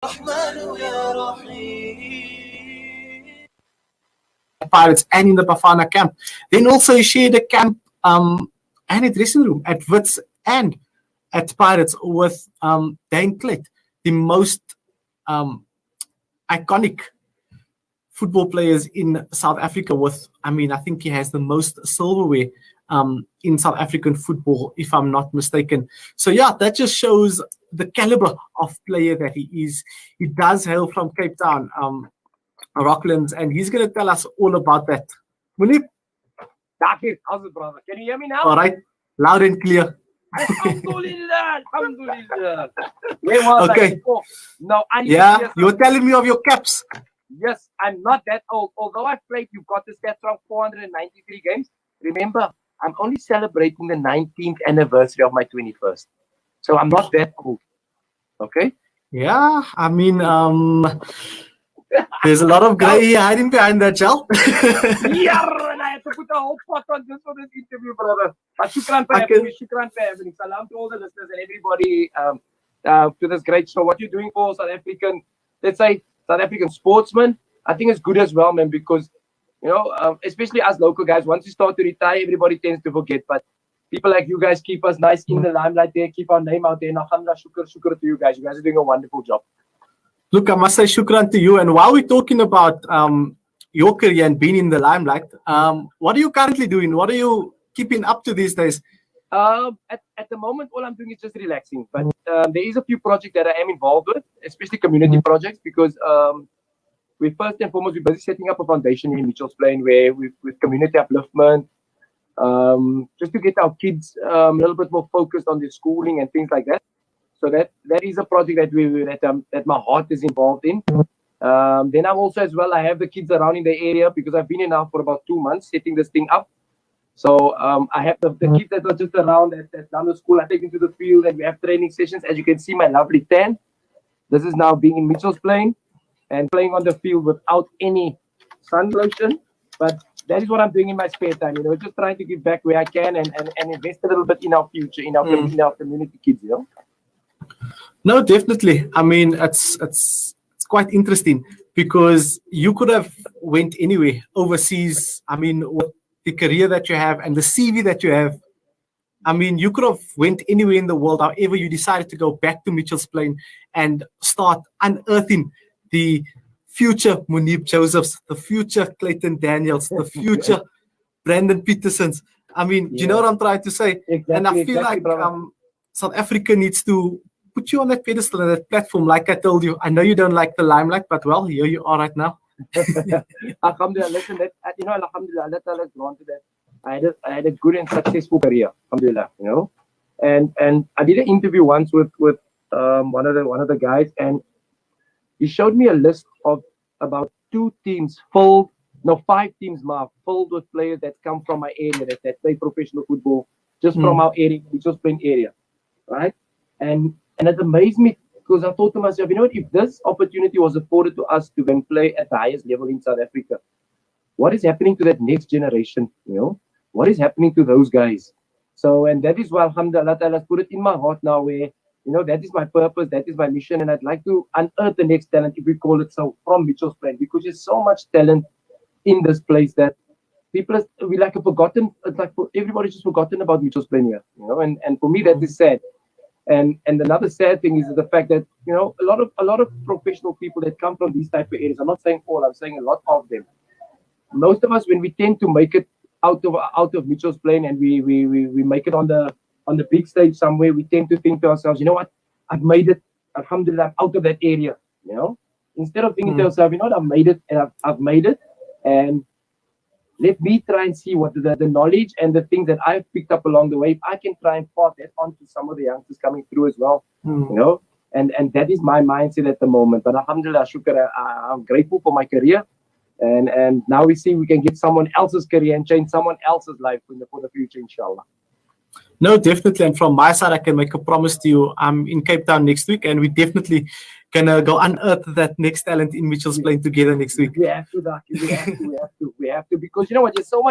Pirates and in the Bafana camp. Then also he shared a camp and a dressing room at Wits and at Pirates with Dane Klett, the most iconic football players in South Africa with, I think he has the most silverware in South African football, if I'm not mistaken. So yeah, that just shows the caliber of player that he is. He does hail from Cape Town, Rocklands, and he's going to tell us all about that. Moeneeb? Thaakir, how's it, brother? Can you hear me now? All right, loud and clear. Alhamdulillah, alhamdulillah. Where was okay. I before? No, yeah, you were telling me of your caps. Yes, I'm not that old. Although I've played, you've got the stats from 493 games. Remember, I'm only celebrating the 19th anniversary of my 21st. So I'm not that old. Okay? Yeah, there's a lot of grey hiding behind that gel. Yeah, and I had to put a whole pot on just for this interview, brother. But shukran for having me. Shukran for having me. Salam to all the listeners and everybody to this great show. What you're doing for South African, let's say, South African sportsmen, I think it's good as well, man, because, especially us local guys, once you start to retire, everybody tends to forget. But people like you guys keep us nice in the limelight there, keep our name out there. Alhamdulillah, shukr to you guys. You guys are doing a wonderful job. Look, I must say shukran to you. And while we're talking about your career and being in the limelight, what are you currently doing? What are you keeping up to these days? At the moment, all I'm doing is just relaxing. But there is a few projects that I am involved with, especially community projects, because we first and foremost, we're busy setting up a foundation in Mitchell's Plain where with community upliftment, just to get our kids a little bit more focused on their schooling and things like that. So that is a project that my heart is involved in. Then I'm also as well, I have the kids around in the area because I've been here now for about 2 months setting this thing up. So I have the kids that are just around at down the school. I take them to the field and we have training sessions. As you can see, my lovely tan. This is now being in Mitchell's Plain and playing on the field without any sun lotion. But that is what I'm doing in my spare time. Just trying to give back where I can and invest a little bit in our future, in our community kids. No, definitely. It's quite interesting because you could have went anywhere overseas. With the career that you have and the CV that you have, you could have went anywhere in the world. However, you decided to go back to Mitchell's Plain and start unearthing the future Moeneeb Josephs, the future Clayton Daniels, the future Brandon Petersons. You know what I'm trying to say? Exactly, and I feel like South Africa needs to put you on that pedestal and that platform. Like I told you, I know you don't like the limelight, but well, here you are right now. Alhamdulillah, listen, Alhamdulillah, Allah has granted that. I had a good and successful career, Alhamdulillah, And I did an interview once with one of the guys, and he showed me a list of about 5 teams filled with players that come from my area that play professional football, just from our area, Mitchell's Plain area, right? And it amazed me because I thought to myself, if this opportunity was afforded to us to then play at the highest level in South Africa, what is happening to that next generation? What is happening to those guys? So, and that is why Alhamdulillah has put it in my heart now where, that is my purpose, that is my mission, and I'd like to unearth the next talent, if we call it so, from Mitchell's Plain, because there's so much talent in this place that people have forgotten. It's like everybody's just forgotten about Mitchell's Plain here, and for me that is sad. And another sad thing is the fact that a lot of professional people that come from these type of areas. I'm not saying all. I'm saying a lot of them. Most of us, when we tend to make it out of Mitchell's Plain and we make it on the big stage somewhere, we tend to think to ourselves, you know what? I've made it. Alhamdulillah, I'm out of that area. Instead of thinking to yourself, I've made it and I've made it, and let me try and see what the knowledge and the things that I've picked up along the way, if I can try and pass that on to some of the youngsters coming through as well, and that is my mindset at the moment. But alhamdulillah, shukr, I'm grateful for my career, and now we see we can get someone else's career and change someone else's life for the future, inshallah. No, definitely. And from my side, I can make a promise to you. I'm in Cape Town next week, and we definitely gonna go unearth that next talent in Mitchell's Plain together next week. We have to, we have to, because you know what? There's so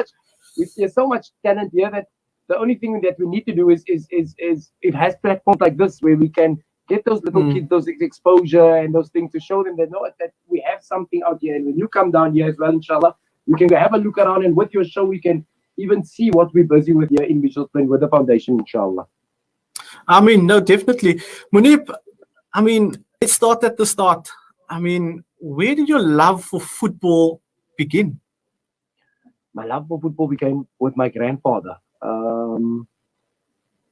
much talent here that the only thing that we need to do is it has platforms like this where we can get those little kids those exposure and those things to show them that that we have something out here. And when you come down here as well, inshallah, you can go have a look around, and with your show, we can even see what we're busy with here in Mitchells Plain with the foundation, inshallah. I mean, no, definitely. Moeneeb, I mean, let's start at the start. I mean, where did your love for football begin? My love for football began with my grandfather.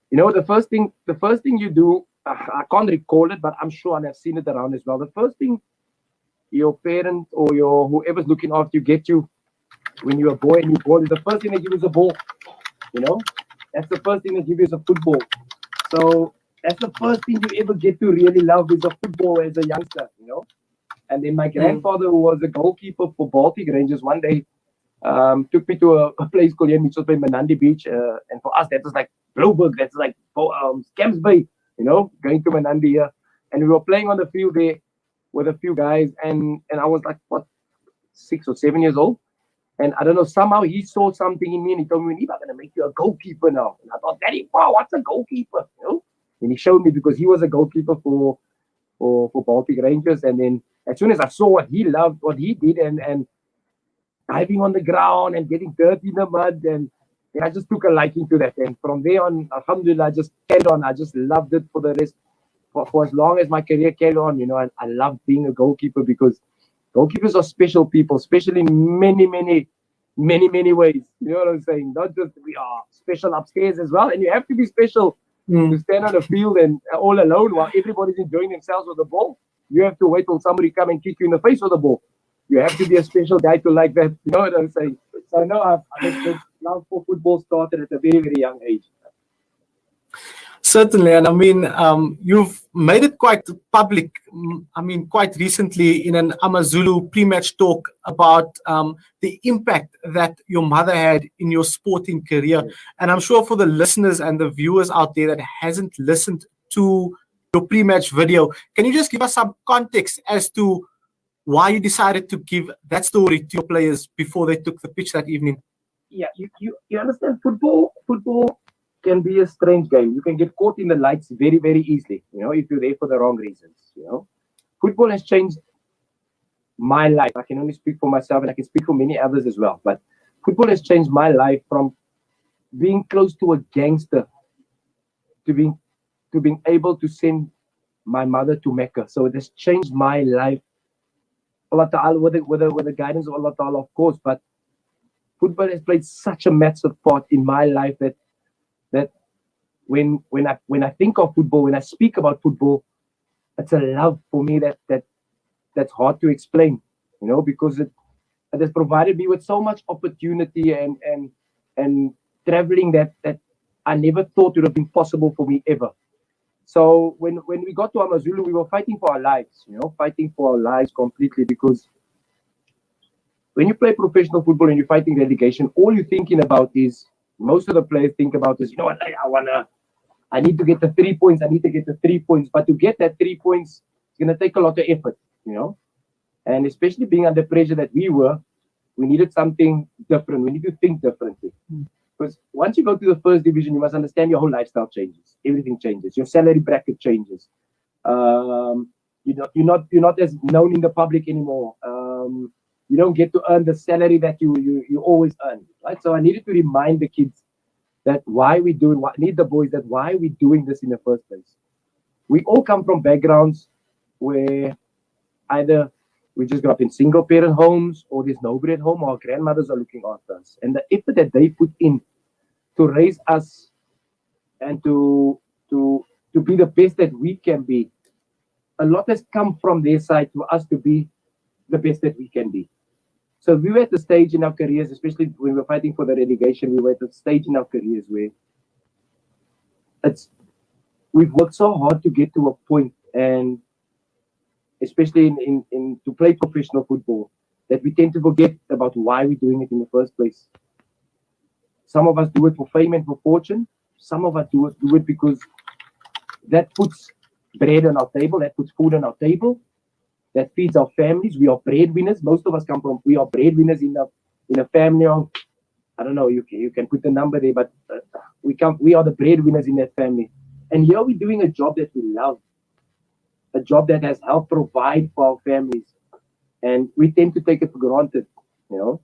The first thing you do, I can't recall it, but I'm sure and I've seen it around as well. The first thing your parent or your whoever's looking after you get you when you're a boy and you're born, the first thing they give you is a ball. That's the first thing they give you is a football. So that's the first thing you ever get to really love is a football as a youngster. And then my grandfather, who was a goalkeeper for Baltic Rangers, one day took me to a place called Mitchells Bay, Menandi Beach, and for us that was like Blouberg, that's like Scams Bay, going to Menandi here, and we were playing on the field there with a few guys, and I was like 6 or 7 years old, and I don't know, somehow he saw something in me, and he told me, "Moeneeb, I'm gonna make you a goalkeeper now." And I thought, "Daddy, wow, what's a goalkeeper?" And he showed me because he was a goalkeeper for Baltic Rangers, and then as soon as I saw what he loved, what he did, and diving on the ground and getting dirty in the mud, and I just took a liking to that. And from there on, alhamdulillah, I just carried on. I just loved it for the rest, for as long as my career carried on, and I loved being a goalkeeper because goalkeepers are special people, special in many, many, many, many ways. You know what I'm saying? Not just we are special upstairs as well, and you have to be special to stand on the field and all alone while everybody's enjoying themselves with the ball. You have to wait till somebody come and kick you in the face with the ball. You have to be a special guy to like that. You know what I'm saying? So no, this love for football started at a very, very young age. Certainly, and I mean, you've made it quite public. I mean, quite recently in an Amazulu pre-match talk about the impact that your mother had in your sporting career. And I'm sure for the listeners and the viewers out there that hasn't listened to your pre-match video, can you just give us some context as to why you decided to give that story to your players before they took the pitch that evening? Yeah, you understand, football can be a strange game. You can get caught in the lights very, very easily, if you're there for the wrong reasons. Football has changed my life. I can only speak for myself, and I can speak for many others as well. But football has changed my life from being close to a gangster to being able to send my mother to Mecca. So it has changed my life. Allah Ta'ala, with the guidance of Allah Ta'ala, of course, but football has played such a massive part in my life that when I think of football, when I speak about football, it's a love for me that's hard to explain, because it has provided me with so much opportunity and traveling that I never thought would have been possible for me ever. So when we got to Amazulu, we were fighting for our lives, fighting for our lives completely, because when you play professional football and you're fighting relegation, all you're thinking about is, most of the players think about is, I need to get the 3 points, I need to get the 3 points. But to get that 3 points, it's going to take a lot of effort, And especially being under pressure that we needed something different. We need to think differently. Because once you go to the first division, you must understand your whole lifestyle changes. Everything changes. Your salary bracket changes. You're not as known in the public anymore. You don't get to earn the salary that you always earn, right? So I needed to remind the kids that why we're doing why we're doing this in the first place. We all come from backgrounds where either we just grew up in single parent homes, or there's nobody at home, or our grandmothers are looking after us. And the effort that they put in to raise us and to be the best that we can be, a lot has come from their side for us to be the best that we can be. So we were at the stage in our careers, especially when we were fighting for the relegation, we were at the stage in our careers where we've worked so hard to get to a point, and especially in to play professional football, that we tend to forget about why we're doing it in the first place. Some of us do it for fame and for fortune. Some of us do it because that puts bread on our table, that puts food on our table, that feeds our families. We are breadwinners. Most of us we are breadwinners in a family of, I don't know, you can put the number there, but we are the breadwinners in that family. And here we're doing a job that we love. a job that has helped provide for our families, and we tend to take it for granted, you know.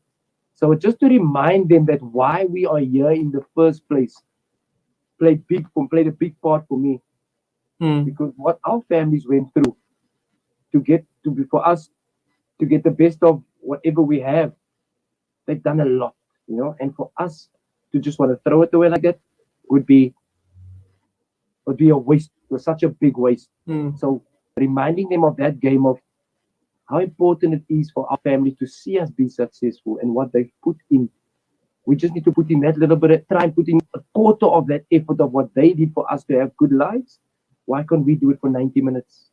So just to remind them that why we are here in the first place played a big part for me, because what our families went through for us to get the best of whatever we have, they've done a lot, you know. And for us to just want to throw it away like that would be a waste. It was such a big waste. So reminding them of that game, of how important it is for our family to see us be successful and what they've put in. We just need to put in that little bit, try and put in a quarter of that effort of what they did for us to have good lives. Why can't we do it for 90 minutes?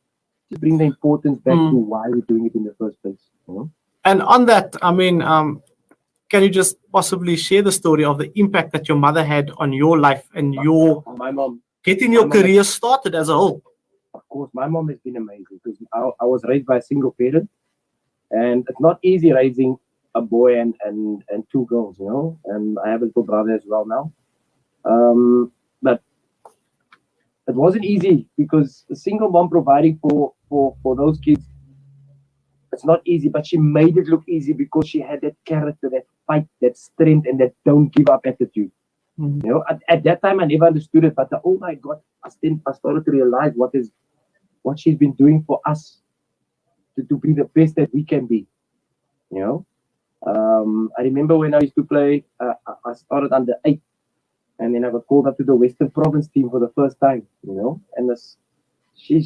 Just bring the importance back to why we're doing it in the first place. You know? And on that, I mean, can you just possibly share the story of the impact that your mother had on your life and your my mom getting your career started as a whole? Of course, my mom has been amazing, because I was raised by a single parent, and it's not easy raising a boy and two girls, you know. And I have a little brother as well now. But it wasn't easy, because a single mom providing for those kids, it's not easy. But she made it look easy, because she had that character, that fight, that strength, and that don't give up attitude. You know, at that time I never understood it, but oh my God, I started to realize what she's been doing for us to be the best that we can be. You know, I remember when I used to play, I started under 8, and then I got called up to the Western Province team for the first time. You know, and she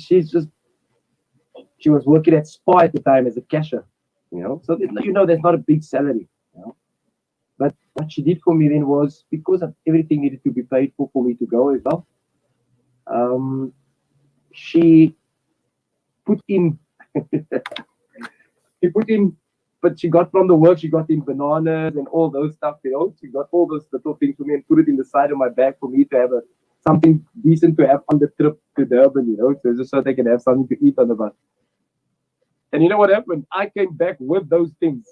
was working at Spar at the time as a cashier. You know, so that's not a big salary. You know. But what she did for me then was, because of everything needed to be paid for me to go as well, she put in, but she got from the work, she got in bananas and all those stuff, you know. She got all those little things for me and put it in the side of my bag for me to have something decent to have on the trip to Durban, you know, so just so they can have something to eat on the bus. And you know what happened? I came back with those things.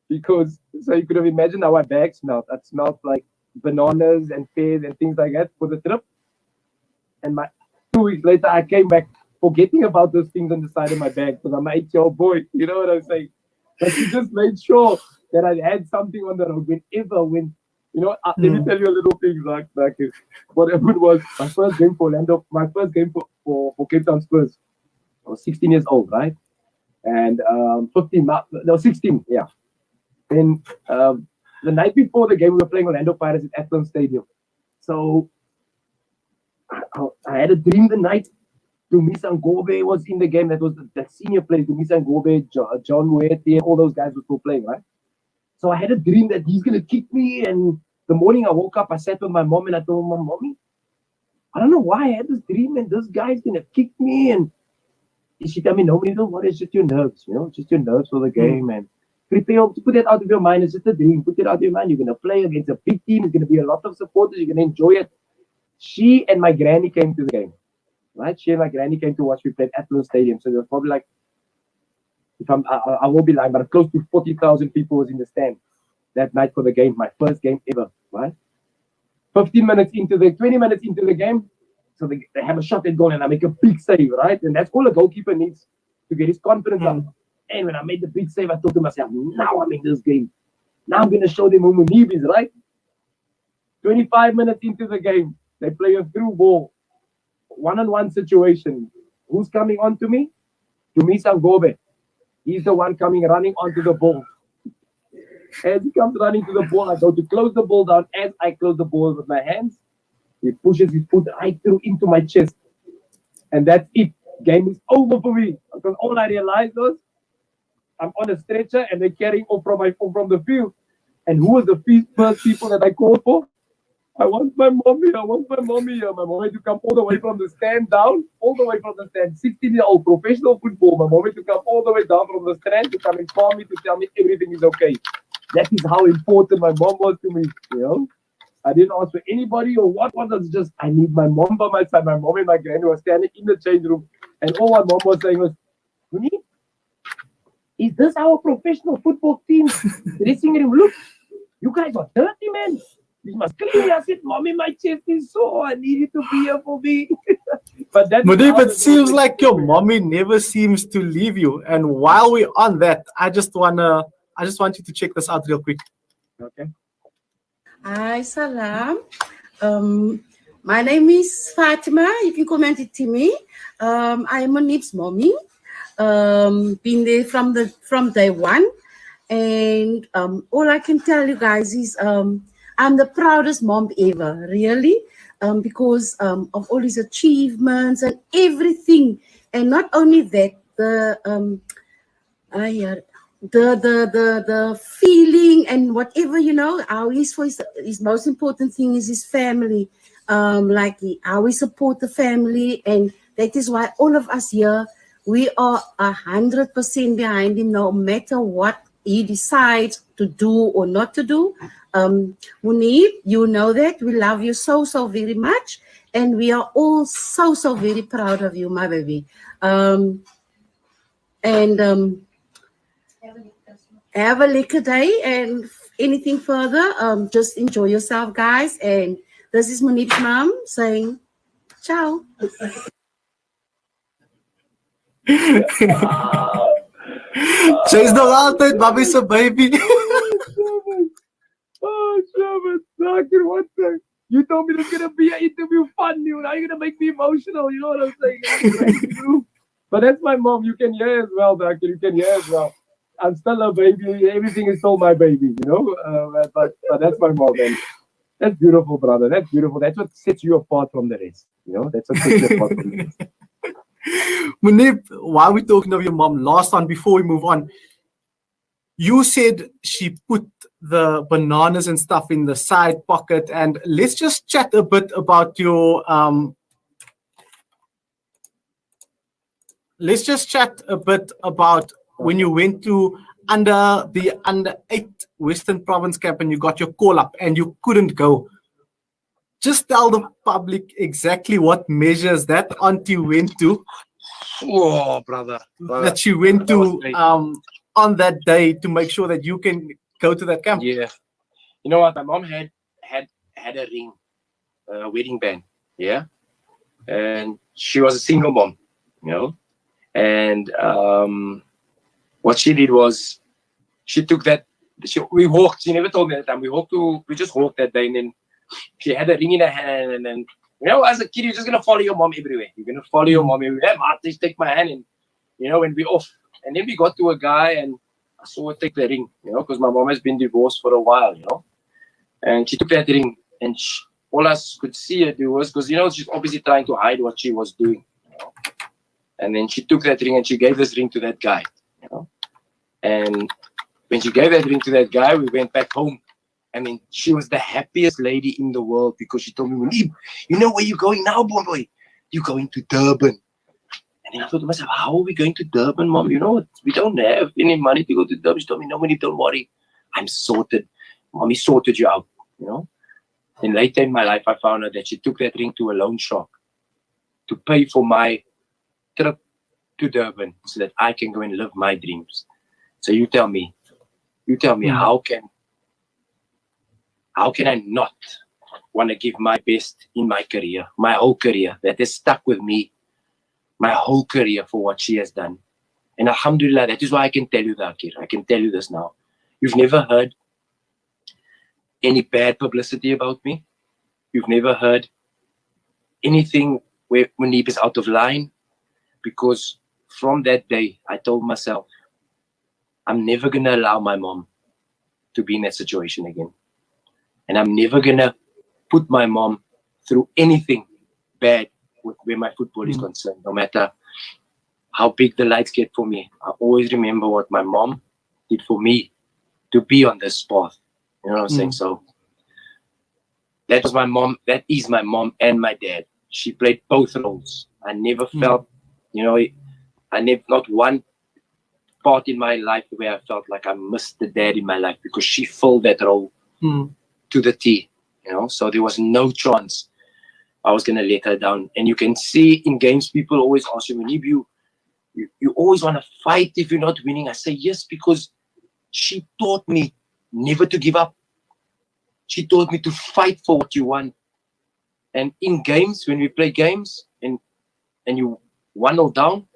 Because, so you could have imagined how my bag smelled. It smelled like bananas and pears and things like that for the trip. And 2 weeks later, I came back forgetting about those things on the side of my bag, because I'm an 8-year-old boy. You know what I'm saying? But she just made sure that I had something on the road when you know. Let me tell you a little thing, like what happened was my first game for Orlando, my first game for Cape Town Spurs. I was 16 years old, right? And 16, yeah. Then the night before the game, we were playing Orlando Pirates at Athlone Stadium. So I had a dream the night. Dumisa Ngobe was in the game. That was that senior player, Dumisa Ngobe, John Moeneeb, all those guys were still playing, right? So I had a dream that he's going to kick me. And the morning I woke up, I sat with my mom and I told my mommy, I don't know why I had this dream, and this guy's going to kick me. And she told me, no, don't worry, it's just your nerves, you know, just your nerves for the game. And prepare to put that out of your mind. It's just a dream. Put it out of your mind. You're going to play against a big team. It's going to be a lot of supporters. You're going to enjoy it. She and my granny came to the game, right? She and my granny came to watch me play at Athlone Stadium. So there was probably like, I will be lying, but close to 40,000 people was in the stand that night for the game. My first game ever, right? 20 minutes into the game, so they have a shot at goal and I make a big save, right? And that's all a goalkeeper needs to get his confidence up. And when I made the big save, I thought to myself, now I'm in this game. Now I'm going to show them who Moeneeb is, right? 25 minutes into the game, they play a through ball. One-on-one situation. Who's coming on to me? Dumisa Ngobe. He's the one running onto the ball. As he comes running to the ball, I go to close the ball down. As I close the ball with my hands, he pushes his foot right through into my chest. And that's it. Game is over for me. Because all I realized was, I'm on a stretcher and they're carrying off from the field. And who was the first people that I called for? I want my mommy. My mom had to come all the way from the stand down, all the way from the stand. 16-year-old professional football. My mom had to come all the way down from the stand to come and call me to tell me everything is okay. That is how important my mom was to me. You know, I didn't ask for anybody or what was. It's just I need my mom by my side. My mom and my granny were standing in the change room, and all my mom was saying was, "Moeneeb, is this our professional football team dressing room? Look, you guys are dirty, man. He must clean. I said, Mommy, my chest is sore. I need you to be here for me. But that's Moeneeb, how it the seems moment- like your mommy never seems to leave you. And while we're on that, I just want you to check this out real quick. Okay. Hi, salam. My name is Fatima. You can comment it to me. I am Moeneeb's mommy. Been there from day one, and all I can tell you guys is I'm the proudest mom ever, really, because of all his achievements and everything, and not only that, the feeling and whatever, you know, how his most important thing is his family. How we support the family, and that is why all of us here, we are 100% behind him, no matter what he decides to do or not to do. Moeneeb, you know that we love you so very much, and we are all so very proud of you, my baby. Have a lekker day, and anything further, just enjoy yourself, guys. And this is Moeneeb's mom saying ciao. Jy's nog altyd Bobby se baby. Oh, Shabbat. Thaakir, what the? You told me there's going to be an interview fun, you. Now you're going to make me emotional. You know what I'm saying? But that's my mom. You can hear as well, Thaakir. You can hear as well. I'm still a baby. Everything is still my baby, you know? But that's my mom, man. That's beautiful, brother. That's beautiful. That's what sets you apart from the rest. You know? That's what sets you apart from the rest. Moeneeb, while we're talking of your mom, last one before we move on, you said she put the bananas and stuff in the side pocket, and let's just chat a bit about your when you went to under 8 Western Province camp and you got your call up and you couldn't go. Just tell the public exactly what measures that auntie went to. Oh, brother. That she went to on that day to make sure that you can go to that camp. Yeah. You know what? My mom had a ring, a wedding band. Yeah. And she was a single mom, you know. And what she did was she took that. We walked. She never told me that time. We just walked that day, and then she had a ring in her hand, and then, you know, as a kid, you're just gonna follow your mom everywhere. You're gonna follow your mom everywhere. Hey, please take my hand, and you know, when we off, and then we got to a guy, and I saw her take the ring, you know, because my mom has been divorced for a while, you know, and she took that ring, and all us could see her do was, because, you know, she's obviously trying to hide what she was doing, you know, and then she took that ring and she gave this ring to that guy, you know, and when she gave that ring to that guy, we went back home. I mean, she was the happiest lady in the world because she told me, Moeneeb, you know where you're going now, boy? You're going to Durban. And then I thought to myself, how are we going to Durban, Mom? You know, we don't have any money to go to Durban. She told me, no, Moeneeb, don't worry. I'm sorted. Mommy sorted you out, you know. And later in my life, I found out that she took that ring to a loan shark to pay for my trip to Durban so that I can go and live my dreams. So you tell me, how can I not want to give my best in my career, my whole career that has stuck with me, my whole career for what she has done? And alhamdulillah, that is why I can tell you, Thaakir. I can tell you this now. You've never heard any bad publicity about me. You've never heard anything where Moeneeb is out of line, because from that day, I told myself, I'm never going to allow my mom to be in that situation again. And I'm never going to put my mom through anything bad where my football is concerned, no matter how big the lights get for me. I always remember what my mom did for me to be on this path. You know what I'm saying? So that was my mom. That is my mom and my dad. She played both roles. I never felt, you know, not one part in my life where I felt like I missed the dad in my life, because she filled that role to the T, you know. So there was no chance I was going to let her down. And you can see in games, people always ask you, Moeneeb, you always want to fight if you're not winning. I say yes, because she taught me never to give up. She taught me to fight for what you want. And in games, when we play games and you 1-0 down,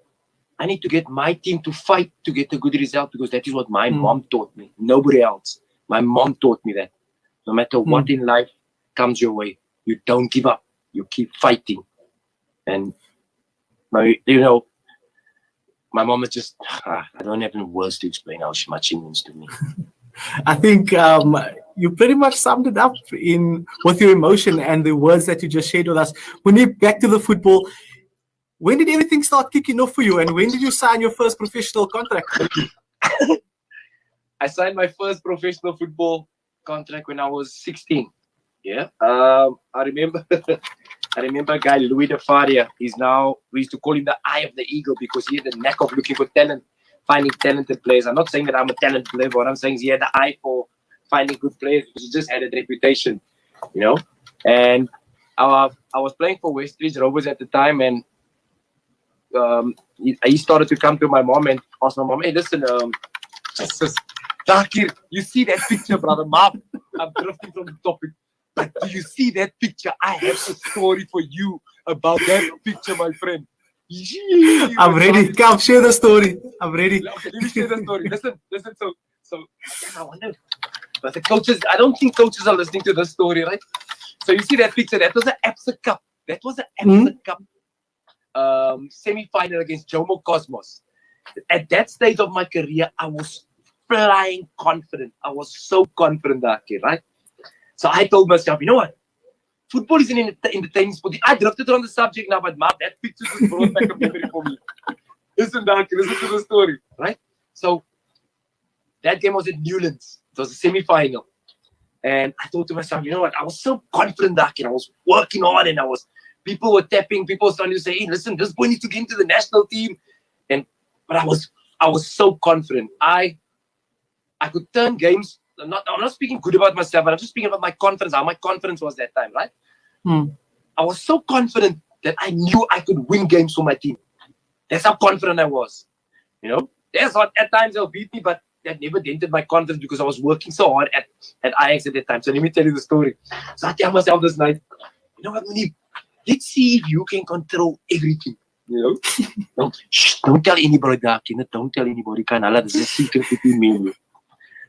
I need to get my team to fight to get a good result, because that is what my mom taught me. Nobody else. My mom taught me that. No matter what in life comes your way, you don't give up. You keep fighting. And my mom is just, I don't have any words to explain how much she means to me. I think you pretty much summed it up with your emotion and the words that you just shared with us. Moeneeb, back to the football. When did everything start kicking off for you, and when did you sign your first professional contract? I signed my first professional football contract when I was 16. Yeah. I remember a guy, Louis de Faria. We used to call him the eye of the eagle, because he had the knack of looking for talent, finding talented players. I'm not saying that I'm a talented player, but what I'm saying is he had the eye for finding good players. He just had a reputation, And I was playing for Westridge Rovers at the time, and he started to come to my mom and ask my mom, "Hey, listen, Thaakir, you see that picture, brother? Mom, I'm drifting from the topic. But do you see that picture? I have a story for you about that picture, my friend." I'm ready. Come, share the story. I'm ready. Okay, let me share the story. Listen. So I wonder, but the coaches, I don't think coaches are listening to this story, right? So you see that picture? That was an ABSA Cup. That was an ABSA Cup semi-final against Jomo Cosmos. At that stage of my career, I was flying confident. I was so confident that day, right? So I told myself, you know what? Football is an entertaining sport. I drifted on the subject now, but that picture just brought back a memory for me. Listen to the story, right? So that game was at Newlands. It was a semi-final. And I thought to myself, you know what? I was so confident that I was working hard, and people were tapping, people were starting to say, "Hey, listen, this boy needs to get into the national team." But I was so confident. I could turn games. I'm not speaking good about myself, but I'm just speaking about my confidence, how my confidence was that time, right? I was so confident that I knew I could win games for my team. That's how confident I was. That's what at times they'll beat me, but that never dented my confidence, because I was working so hard at Ajax at that time. So let me tell you the story. So I tell myself this night, you know what, Moeneeb? Let's see if you can control everything. Don't tell anybody that. Don't tell anybody. This is a secret between me and you.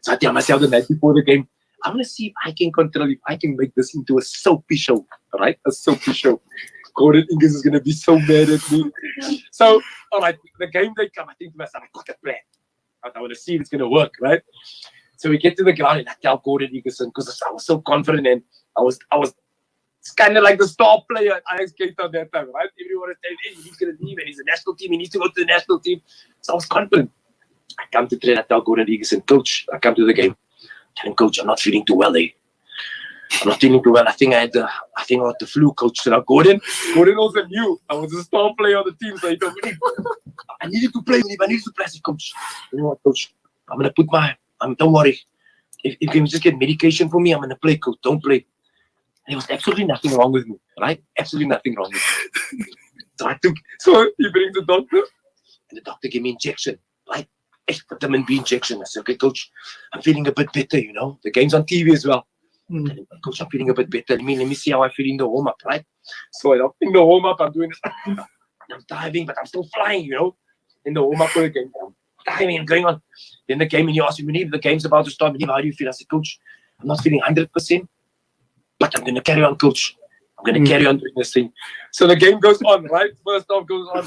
So I tell myself the night before the game, I'm going to see if I can control, if I can make this into a soapy show, right? A soapy show. Gordon Ingles is going to be so mad at me. So, all right, the game day come, I think to myself, I got a plan. I want to see if it's going to work, right? So we get to the ground, and I tell Gordon Ingerson, because I was so confident, and I was it's kind of like the star player at Ajax Cape Town that time, right? Everyone is telling, "Hey, he's going to leave, and he's a national team. He needs to go to the national team." So I was confident. I come to train. I tell Gordon Ingerson, "Coach," I come to the game. I tell him, "Coach, I'm not feeling too well, I'm not feeling too well. I think I had the flu, Coach." So now Gordon also knew I was a star player on the team. So he told me, "I needed to play, Moeneeb. I needed to play." I said, "Coach, you know what, Coach? I'm going to put don't worry. If you can just get medication for me, I'm going to play, Coach. Don't play." And there was absolutely nothing wrong with me, right? Absolutely nothing wrong with me. So he brings the doctor, and the doctor gave me injection, right? A vitamin B injection. I said, "Okay, Coach, I'm feeling a bit better, The game's on TV as well." "Coach, I'm feeling a bit better. Let me see how I feel in the warm-up, right?" So in the warm-up, I'm doing this. I'm diving, but I'm still flying, in the warm-up for the game. I'm diving and going on. Then the game, and you ask me, "Moeneeb, the game's about to start. Moeneeb, how do you feel?" I said, "Coach, I'm not feeling 100%, but I'm going to carry on, Coach. I'm going to carry on doing this thing." So the game goes on, right? First half goes on.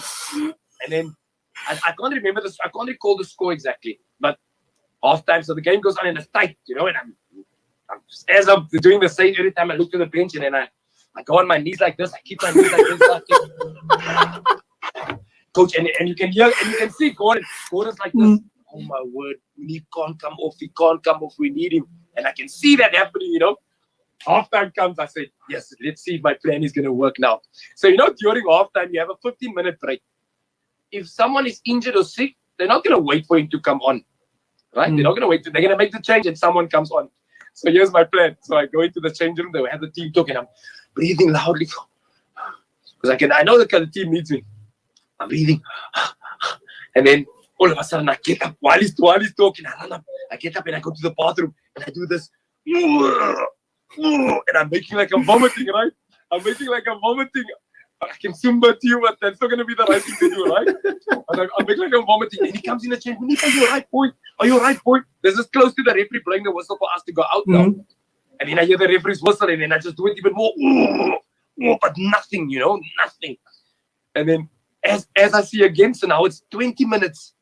And then I can't remember this. I can't recall the score exactly, but halftime. So the game goes on, and it's tight, and as I'm doing the same, every time I look to the bench, and then I go on my knees like this. I keep my knees like this. Coach, and you can hear, and you can see Gordon's like this. "Oh my word, Moeneeb can't come off. He can't come off. We need him." And I can see that happening, Halftime comes, I say, "Yes, let's see if my plan is going to work now." So, during halftime, you have a 15-minute break. If someone is injured or sick, they're not going to wait for him to come on, right? They're not going to wait. They're going to make the change, and someone comes on. So here's my plan. So I go into the change room. They have the team talking. I'm breathing loudly, because I know the team needs me. I'm breathing. And then all of a sudden, I get up while he's talking. I run up. I get up and I go to the bathroom, and I do this. and I'm making like I'm vomiting, right? I'm making like I'm vomiting. I can Simba to you, but that's not going to be the right thing to do, right? And I'm making like I'm vomiting. And he comes in the chain. Moeneeb, are you all right, boy? Are you all right, boy? This is close to the referee blowing the whistle for us to go out now. And then I hear the referee's whistle, and then I just do it even more. But nothing, nothing. And then as I see again, so now it's 20 minutes.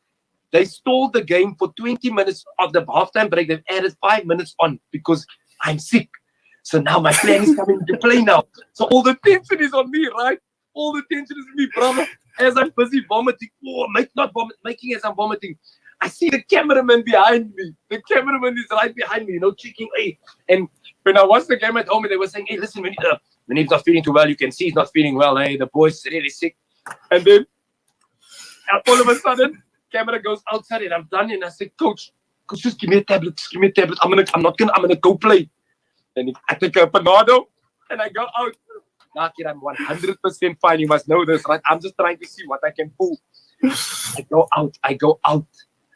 They stalled the game for 20 minutes of the halftime break. They've added 5 minutes on because I'm sick. So now my plan is coming into play now. So all the tension is on me, right? All the tension is on me, brother. As I'm busy vomiting, making as I'm vomiting, I see the cameraman behind me. The cameraman is right behind me, checking. Hey. And when I watched the game at home, they were saying, hey, listen, Moeneeb's not feeling too well. You can see he's not feeling well. Hey, the boy's really sick. And then all of a sudden, camera goes outside and I'm done. And I said, Coach, just give me a tablet. Just give me a tablet. I'm gonna go play. And I take a Panado and I go out. Thaakir, I'm 100% fine. You must know this, right? I'm just trying to see what I can pull. I go out.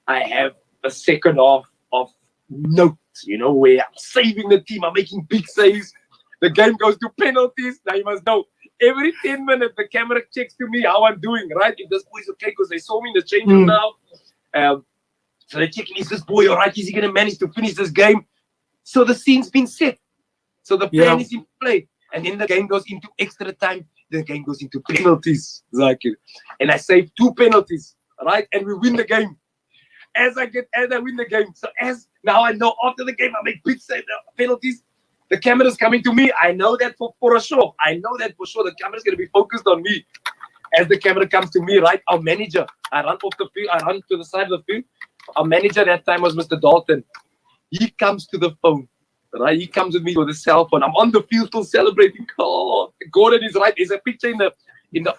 I have a second half of notes, where I'm saving the team. I'm making big saves. The game goes to penalties. Now you must know, every 10 minutes, the camera checks to me how I'm doing, right? If this boy's okay, because they saw me in the change room now. So they're checking, is this boy all right? Is he going to manage to finish this game? So the scene's been set. So the plan is in play. And then the game goes into extra time. The game goes into penalties, Thaakir. And I save 2 penalties, right? And we win the game. As I win the game. So now I know after the game, I make big save penalties. The camera's coming to me. I know that for sure. I know that for sure. The camera's going to be focused on me. As the camera comes to me, right? Our manager. I run off the field. I run to the side of the field. Our manager that time was Mr. Dalton. He comes to the phone. Right, he comes with me with a cell phone. I'm on the field still celebrating. Oh, Gordon is right. There's a picture in the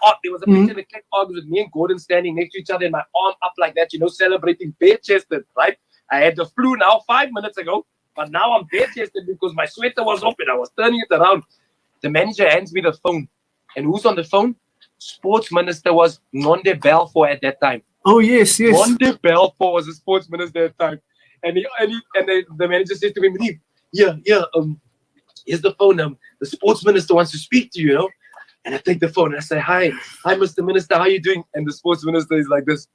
art. There was a picture in the clip with me and Gordon standing next to each other and my arm up like that, celebrating bare-chested. Right, I had the flu now 5 minutes ago, but now I'm bare-chested because my sweater was off and I was turning it around. The manager hands me the phone, and who's on the phone? Sports Minister was Moeneeb Balfour at that time. Oh yes. Moeneeb Balfour was the Sports Minister at that time, and the manager says to me, Moeneeb, here's the phone. The Sports Minister wants to speak to you, And I take the phone and I say, hi, Mr. Minister, how are you doing? And the Sports Minister is like this,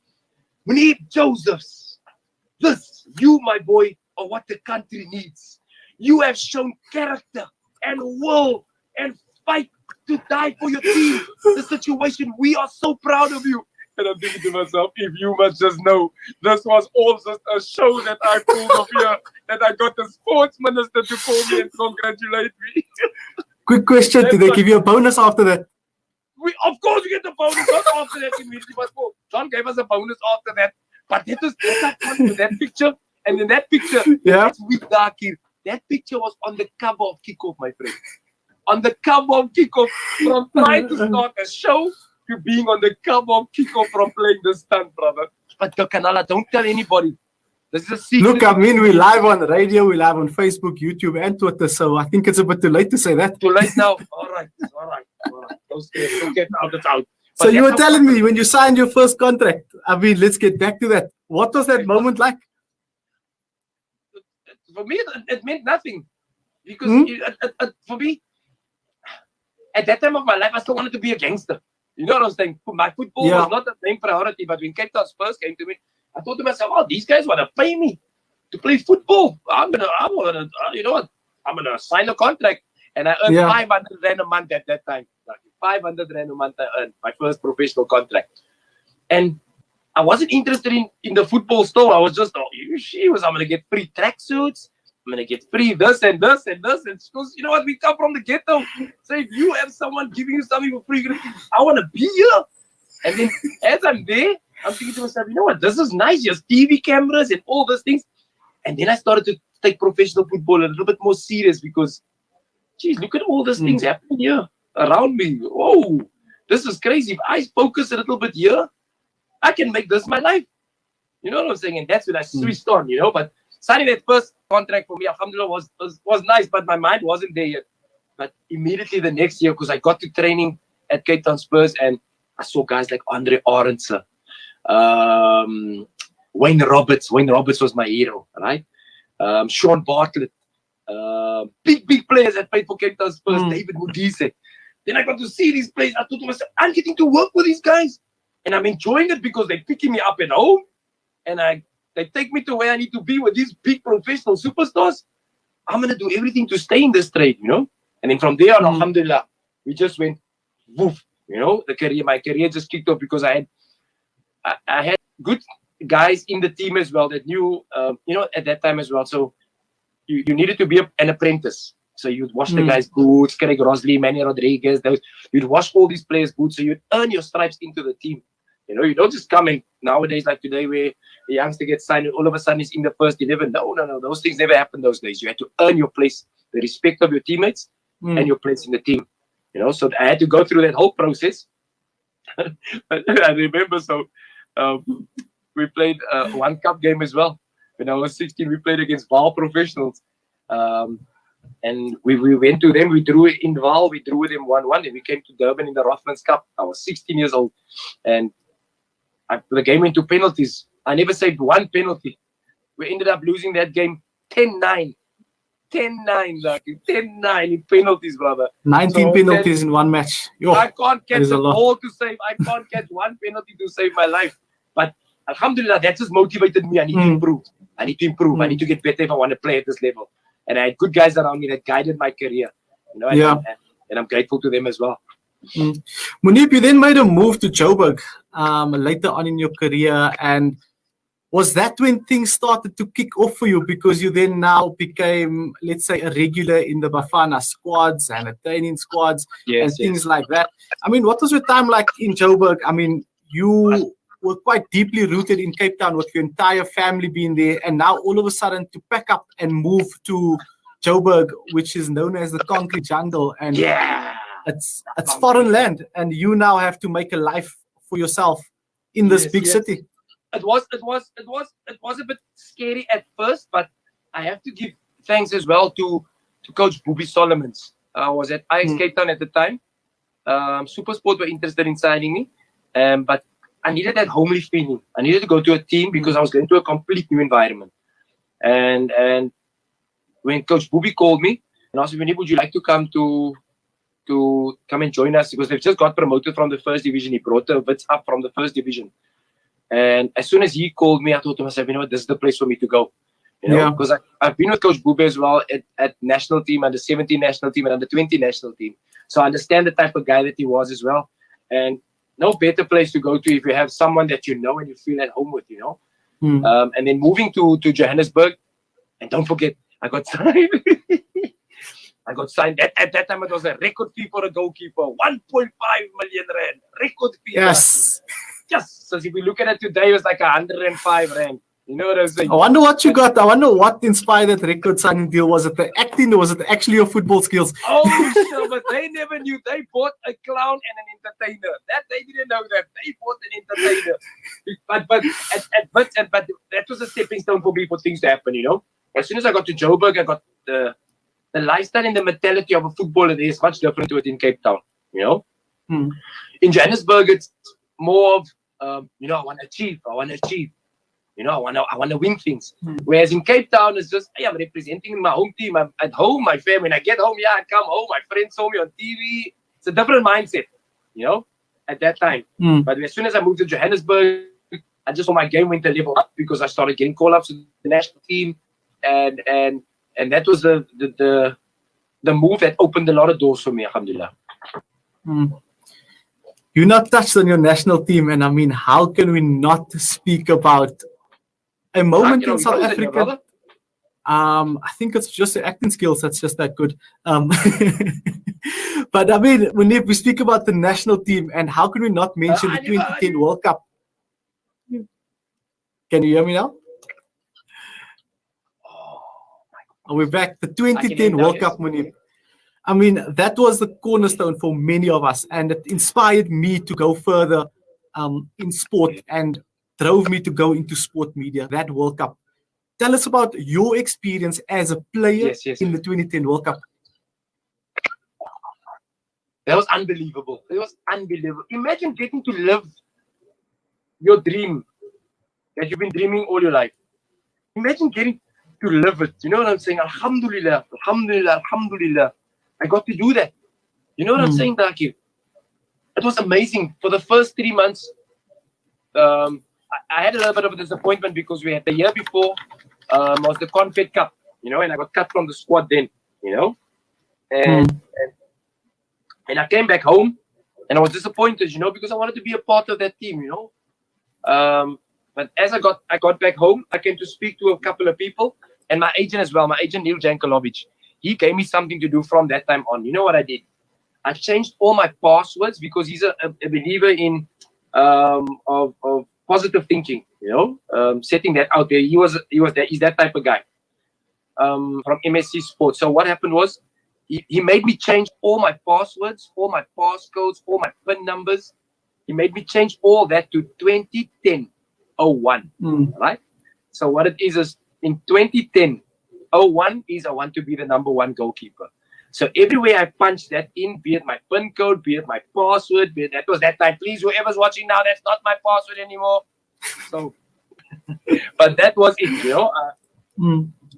Moeneeb Josephs, you, my boy, are what the country needs. You have shown character and will and fight to die for your team. The situation, we are so proud of you. And I'm thinking to myself, if you must just know, this was all just a show that I pulled off here, that I got the Sports Minister to call me and congratulate me. Quick question, did they give you a bonus after that? Of course we get the bonus after that immediately. But John gave us a bonus after that. But that picture, and in that picture, that's with Thaakir. That picture was on the cover of Kickoff, my friend. On the cover of Kickoff, from trying to start a show to being on the cover of Kickoff from playing the stunt, brother. But Kanala, don't tell anybody. This is a secret. Look, I mean, we're live on the radio, we're live on Facebook, YouTube, and Twitter, so I think it's a bit too late to say that. Too late now? All right. Don't get out, it's out. But so you were telling me when you signed your first contract, I mean, let's get back to that. What was that moment like? For me, it meant nothing. Because for me, at that time of my life, I still wanted to be a gangster. You know what I'm saying? My football was not the main priority, but when Cape Town Spurs came to me, I thought to myself, oh, these guys want to pay me to play football. You know what? I'm going to sign a contract. And I earned 500 Rand a month at that time. 500 Rand a month I earned, my first professional contract. And I wasn't interested in the football store. I was just, I'm going to get free tracksuits. I'm going to get free this and this and this. And because, you know what, we come from the ghetto. So if you have someone giving you something for free, I want to be here. And then as I'm there, I'm thinking to myself, you know what, this is nice. There's TV cameras and all those things. And then I started to take professional football a little bit more serious because, geez, look at all these things happening here around me. Oh, this is crazy. If I focus a little bit here, I can make this my life. You know what I'm saying? And that's when I switched on, But signing that first contract for me, alhamdulillah, was nice, but my mind wasn't there yet. But immediately the next year, because I got to training at Cape Town Spurs and I saw guys like Andre Arendse, Wayne Roberts. Wayne Roberts was my hero, right? Sean Bartlett. big players that played for Cape Town Spurs, David Modise. Then I got to see these players. I thought to myself, I'm getting to work with these guys. And I'm enjoying it because they're picking me up at home. And they take me to where I need to be with these big professional superstars. I'm going to do everything to stay in this trade, you know. And then from there on, alhamdulillah, we just went woof, you know. My career just kicked off because I had good guys in the team as well that knew, you know, at that time as well. So you needed to be an apprentice. So you'd wash the guys' boots, Craig Rosley, Manny Rodriguez. You'd wash all these players' boots, so you'd earn your stripes into the team. You know, you don't just come in nowadays like today where a youngster gets signed and all of a sudden he's in the first 11. No. Those things never happened those days. You had to earn your place, the respect of your teammates and your place in the team. You know, so I had to go through that whole process. I remember, we played one cup game as well. When I was 16, we played against Vaal professionals. And we went to them, we drew in Vaal, we drew them 1-1, and we came to Durban in the Rothmans Cup. I was 16 years old. And the game went to penalties. I never saved one penalty. We ended up losing that game 10-9. 10-9, Lucky. 10-9 in penalties, brother. 19 penalties in one match. I can't catch a ball to save. I can't catch one penalty to save my life. But alhamdulillah, that just motivated me. I need to improve. I need to get better if I want to play at this level. And I had good guys around me that guided my career. You know, and I'm grateful to them as well. Moeneeb, you then made a move to Joburg later on in your career, and was that when things started to kick off for you, because you then now became, let's say, a regular in the Bafana squads and the training squads and things like that? I mean, what was your time like in Joburg? I mean, you were quite deeply rooted in Cape Town with your entire family being there, and now all of a sudden to pack up and move to Joburg, which is known as the concrete jungle, and it's foreign land, and you now have to make a life for yourself in this big city. It was a bit scary at first, but I have to give thanks as well to Coach Boobie Solomons. I was at Ajax Cape Town at the time. SuperSport were interested in signing me, but I needed that homely feeling. I needed to go to a team because I was going to a complete new environment. And when Coach Boobie called me and asked me, would you like to come come and join us? Because they've just got promoted from the first division. He brought the Wits up from the first division. And as soon as he called me, I thought to myself, you know what, this is the place for me to go. You know, because I've been with Coach Boobie as well at national team, under 17 national team and under 20 national team. So I understand the type of guy that he was as well. And no better place to go to if you have someone that you know and you feel at home with, you know. And then moving to Johannesburg, and don't forget, I got signed. At that time. It was a record fee for a goalkeeper, 1.5 million rand. Record fee. Yes. So if we look at it today, it was like 105 rand. You know what I'm saying? I wonder what you got. I wonder what inspired that record signing deal. Was it the acting or was it actually your football skills? Oh, sure, but they never knew. They bought a clown and an entertainer. That they didn't know that. They bought an entertainer. But that was a stepping stone for me for things to happen, you know. As soon as I got to Joburg, I got the lifestyle and the mentality of a footballer there is much different to it in Cape Town, you know. In Johannesburg, it's more of, you know, I want to achieve. You know, I want to win things. Whereas in Cape Town, it's just, hey, I'm representing my home team. I'm at home, my family. When I get home, I come home. My friends saw me on TV. It's a different mindset, you know, at that time. But as soon as I moved to Johannesburg, I just saw my game went a level up because I started getting call-ups to the national team. And that was the move that opened a lot of doors for me, alhamdulillah. You not touched on your national team, and I mean, how can we not speak about a moment in South Africa? I think it's just the acting skills that's just that good. But I mean, when we speak about the national team, and how can we not mention the 2010 World Cup? Can you hear me now? We're back. The 2010 World Cup, Moeneeb. I mean, that was the cornerstone for many of us, and it inspired me to go further in sport and drove me to go into sport media, that World Cup. Tell us about your experience as a player in the 2010 World Cup. That was unbelievable. It was unbelievable. Imagine getting to live your dream that you've been dreaming all your life. Imagine getting to live it. You know what I'm saying? Alhamdulillah, alhamdulillah, alhamdulillah. I got to do that. You know what I'm saying, Thaakir? It was amazing. For the first 3 months, I had a little bit of a disappointment because we had the year before was the Confed Cup, you know, and I got cut from the squad then, you know. And I came back home and I was disappointed, you know, because I wanted to be a part of that team, you know. But as I got back home, I came to speak to a couple of people and my agent as well, my agent Neil Jankovic. He gave me something to do from that time on. You know what I did? I changed all my passwords because he's a believer in of positive thinking, you know, setting that out there. He's that type of guy from MSC Sports. So what happened was he made me change all my passwords, all my passcodes, all my PIN numbers. He made me change all that to 2010-01, right? So what it is in 2010-01 is I want to be the #1 goalkeeper. So everywhere I punch that in, be it my PIN code, be it my password, be it that was that time. Please, whoever's watching now, that's not my password anymore. So, but that was it, you know.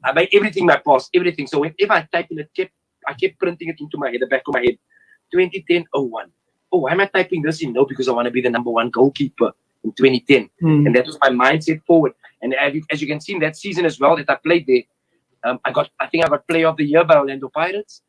I made everything my pass, everything. So if I type in it, I kept printing it into my head, the back of my head. 2010-01. Oh, why am I typing this in? No, because I want to be the #1 goalkeeper in 2010. And that was my mindset forward. And as you can see in that season as well that I played there, I think I got Player of the Year by Orlando Pirates.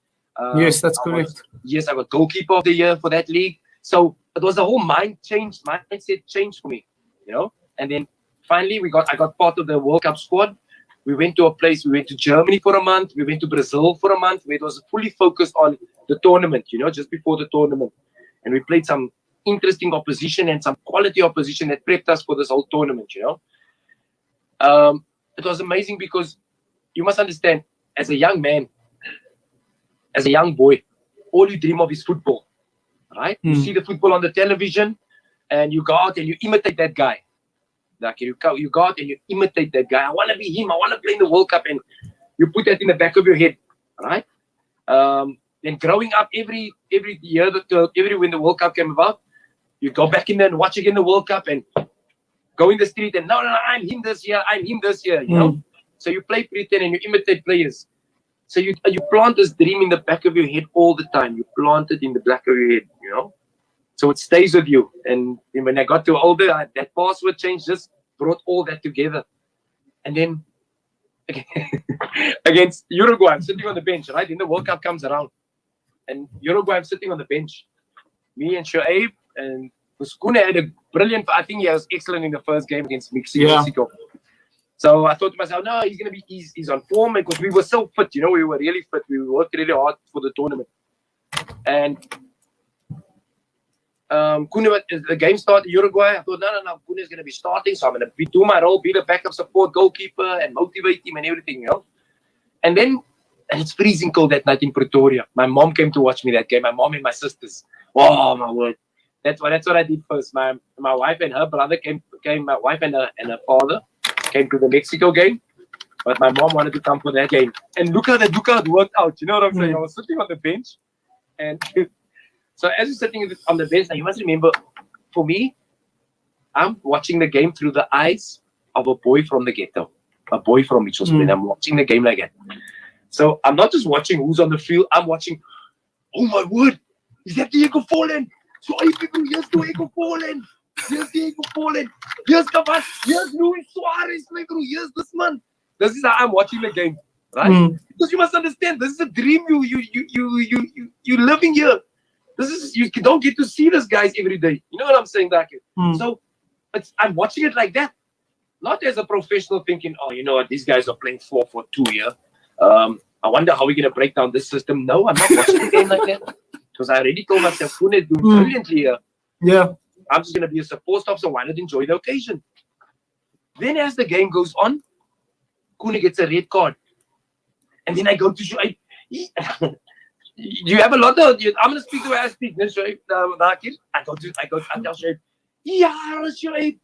Yes, that's correct. I got Goalkeeper of the Year for that league. So it was a whole mindset change for me, you know. And then finally I got part of the World Cup squad. We went to Germany for a month. We went to Brazil for a month, where it was fully focused on the tournament, you know, just before the tournament. And we played some interesting opposition and some quality opposition that prepped us for this whole tournament, you know. It was amazing because you must understand, as a young man, as a young boy, all you dream of is football, right? You see the football on the television and you go out and you imitate that guy. Like you go out and you imitate that guy. I want to be him. I want to play in the World Cup. And you put that in the back of your head, right? Then growing up every year, when the World Cup came about, you go back in there and watch again the World Cup and go in the street and no, I'm him this year, you know? So you play pretend and you imitate players. So you plant this dream in the back of your head all the time. You plant it in the back of your head, you know? So it stays with you. And when I got to older, that password change just brought all that together. And then against Uruguay, I'm sitting on the bench, right? Then the World Cup comes around. And Uruguay, I'm sitting on the bench. Me and Shoaib and Kuskune had a brilliant, I think he was excellent in the first game against Mexico. So I thought to myself, no, he's on form, because we were so fit, you know, we were really fit. We worked really hard for the tournament. And Kune, the game started Uruguay. I thought, no, Kune is going to be starting, so I'm going to do my role, be the backup support goalkeeper and motivate him and everything, you know. And then, and it's freezing cold that night in Pretoria. My mom came to watch me that game. My mom and my sisters. Oh my word! That's what I did first. My wife and her brother came. My wife and her father came to the Mexico game, but my mom wanted to come for that game. And look how it worked out. You know what I'm saying? I was sitting on the bench, and so as you're sitting on the bench, now you must remember, for me, I'm watching the game through the eyes of a boy from the ghetto, a boy from Mitchell's Plain. I'm watching the game like that. So I'm not just watching who's on the field. I'm watching. Oh my word! Is that Diego Fallen? So people, here's Diego Fallen. Here's Diego Fallen. Here's Cavani. Here's Luis Suarez. Here's this man. This is how I'm watching the game, right? Because you must understand, this is a dream you living here. This is, you don't get to see these guys every day. You know what I'm saying, Thaakir? So I'm watching it like that, not as a professional thinking, oh, you know what, these guys are playing 4-4-2 here. I wonder how we're going to break down this system. No, I'm not watching the game like that, because I already told myself, Kune is doing brilliantly here. Yeah. I'm just going to be a support staff, so why not enjoy the occasion? Then as the game goes on, Kune gets a red card. And then I go to Shoaib. You have a lot of, I'm going to speak the way I speak. Shoaib, I tell Shoaib, Shoaib,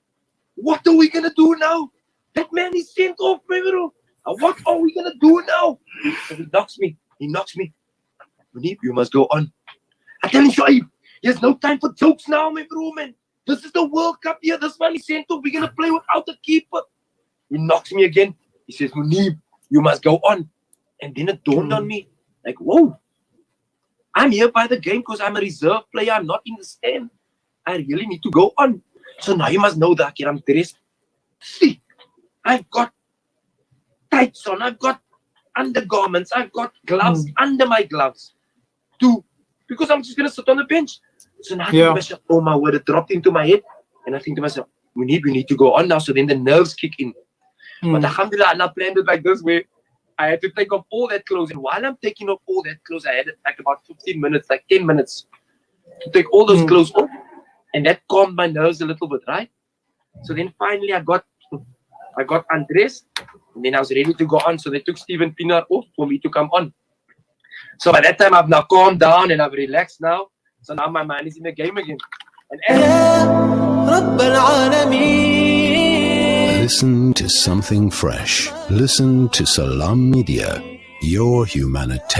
what are we going to do now? That man is sent off, bro. What are we going to do now? So he knocks me. Moeneeb, you must go on. I tell him, Shoaib, there's no time for jokes now, my bro, man. This is the World Cup here. This man is sent off. We're going to play without the keeper. He knocks me again. He says, Moeneeb, you must go on. And then it dawned on me, like, whoa, I'm here by the game because I'm a reserve player. I'm not in the stand. I really need to go on. So now you must know that I'm dressed. See, I've got tights on. I've got undergarments. I've got gloves under my gloves. Because I'm just going to sit on the bench. So now I think to myself, oh my word, it dropped into my head. And I think to myself, we need to go on now. So then the nerves kick in. But alhamdulillah, I planned it like this where I had to take off all that clothes. And while I'm taking off all that clothes, I had like about 15 minutes, like 10 minutes to take all those clothes off. And that calmed my nerves a little bit, right? So then finally I got undressed. And then I was ready to go on. So they took Steven Pienaar off for me to come on. So by that time, I've now calmed down and I've relaxed now. So now my mind is in the game again. Listen to something fresh. Listen to Salam Media, your humanitarian.